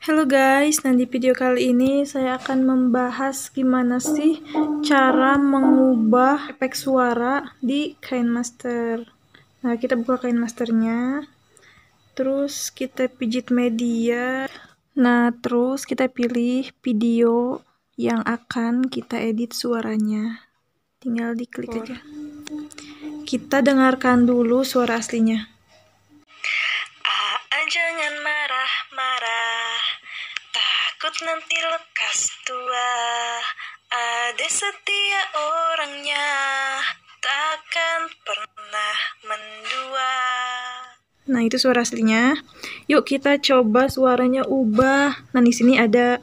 Halo guys, nah di video kali ini saya akan membahas gimana sih cara mengubah efek suara di KineMaster. Nah, kita buka KineMasternya, terus kita pijit media. Nah, terus kita pilih video yang akan kita edit suaranya. Tinggal diklik aja. Kita dengarkan dulu suara aslinya. Jangan marah-marah, takut nanti lekas tua. Ada setia orangnya, takkan pernah mendua. Nah, itu suara aslinya. Yuk kita coba suaranya ubah. Nah, di sini ada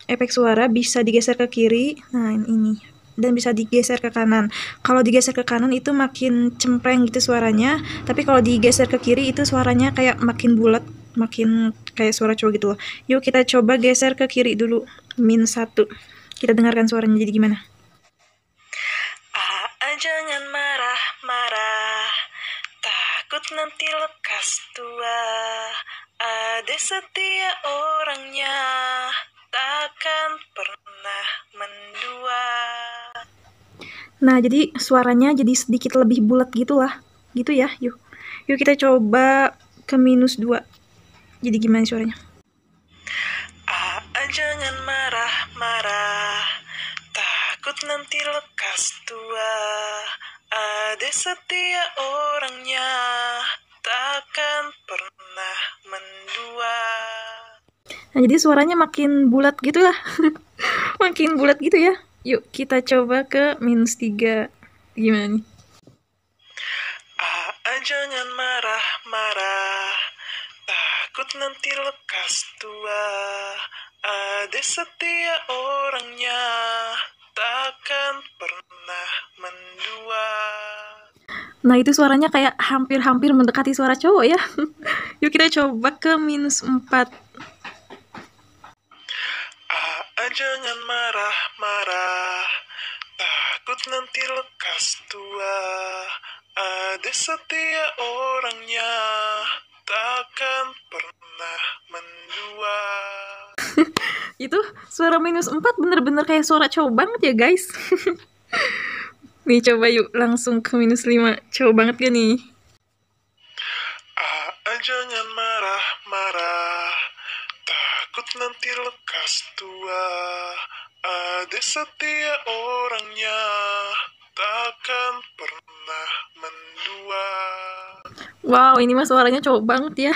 efek suara, bisa digeser ke kiri. Nah, ini. Dan bisa digeser ke kanan. Kalau digeser ke kanan itu makin cempreng gitu suaranya. Tapi kalau digeser ke kiri itu suaranya kayak makin bulat, makin kayak suara cowok gitu loh. Yuk kita coba geser ke kiri dulu. -1. Kita dengarkan suaranya jadi gimana. Jangan marah-marah, takut nanti lekas tua. Ada setia orangnya, takkan pernah mendua. Nah, jadi suaranya jadi sedikit lebih bulat gitu lah. Gitu ya, yuk. Yuk kita coba ke -2. Jadi gimana suaranya? Jangan marah-marah, takut nanti lekas tua. Ada setia orangnya, takkan pernah mendua. Nah, jadi suaranya makin bulat gitu lah. Makin bulat gitu ya. Yuk kita coba ke -3. Gimana nih? Jangan marah-marah, takut nanti lekas tua. Ada setia orangnya, takkan pernah mendua. Nah, itu suaranya kayak hampir-hampir mendekati suara cowok ya. Yuk kita coba ke -4. Jangan marah-marah, takut nanti lekas tua. Ada setia orangnya, takkan pernah mendua. Itu suara -4 bener-bener kayak suara cowok banget ya guys. Nih coba yuk langsung ke -5. Cowok banget gak nih? Jangan marah-marah, takut nanti lekas tua. Ada setia orangnya, takkan pernah mendua. Wow, ini mah suaranya cowok banget ya.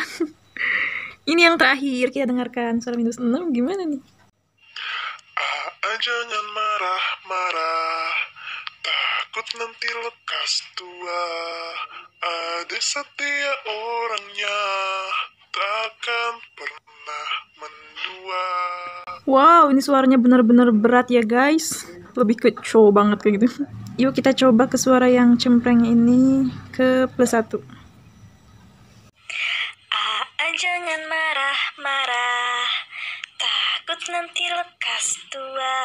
Ini yang terakhir, kita dengarkan suara -6 gimana nih? Jangan marah-marah, takut nanti lekas tua. Ada setia orangnya, takkan pernah mendua. Wow, ini suaranya benar-benar berat ya guys. Lebih ke cowok banget kayak gitu. Yuk kita coba ke suara yang cempreng ini ke +1. Jangan marah-marah, takut nanti lekas tua.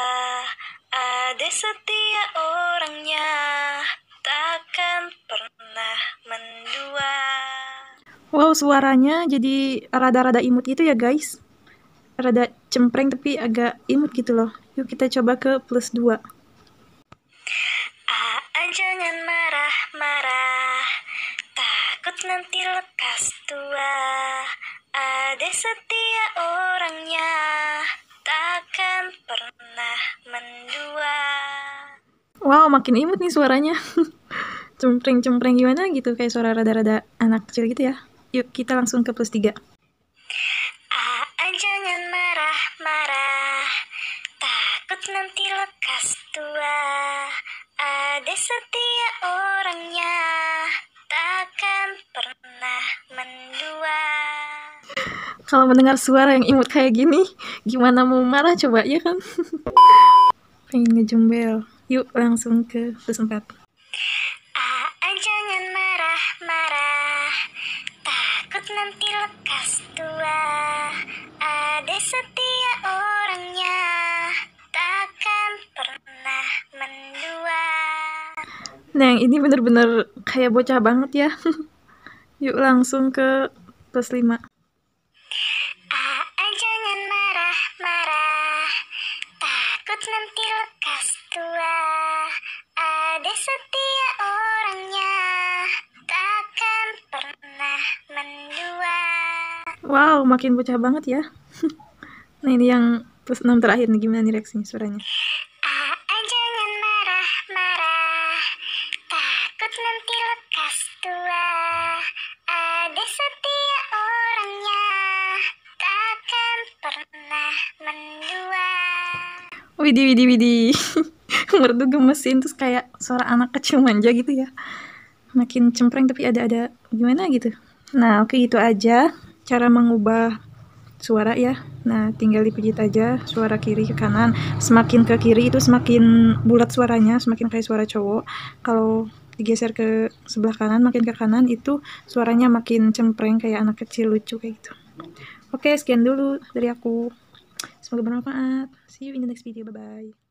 Ada setia orangnya, takkan pernah mendua. Wow, suaranya jadi rada-rada imut gitu ya guys. Rada cempreng tapi agak imut gitu loh. Yuk kita coba ke +2. Jangan marah-marah, takut nanti lekas tua. Ada setia orangnya, takkan pernah mendua. Wow, makin imut nih suaranya. Cempreng-cempreng gimana gitu, kayak suara rada-rada anak kecil gitu ya. Yuk kita langsung ke +3. Jangan marah-marah, takut nanti lekas tua. Ada setia orangnya, takkan pernah mendua. Kalau mendengar suara yang imut kayak gini, gimana mau marah coba, ya kan? Pengen ngejembel. Yuk langsung ke +4. Jangan marah-marah, takut nanti lekas tua. Ada setia orangnya, takkan pernah mendua. Nah, yang ini bener-bener kayak bocah banget ya. Yuk langsung ke +5. Jangan makin bocah banget ya. Nah ini yang plus 6 terakhir nih, gimana nih reaksinya suaranya? Jangan marah-marah, takut nanti lekas tua. Ada setia orangnya, takkan pernah mendua. Widih. Merdu gemesin, terus kayak suara anak kecil manja gitu ya. Makin cempreng tapi ada gimana gitu. Nah oke, itu aja cara mengubah suara ya. Nah tinggal dipijit aja suara kiri ke kanan. Semakin ke kiri itu semakin bulat suaranya, semakin kayak suara cowok. Kalau digeser ke sebelah kanan, makin ke kanan itu suaranya makin cempreng kayak anak kecil lucu kayak gitu. Oke, sekian dulu dari aku. Semoga bermanfaat. See you in the next video. Bye-bye.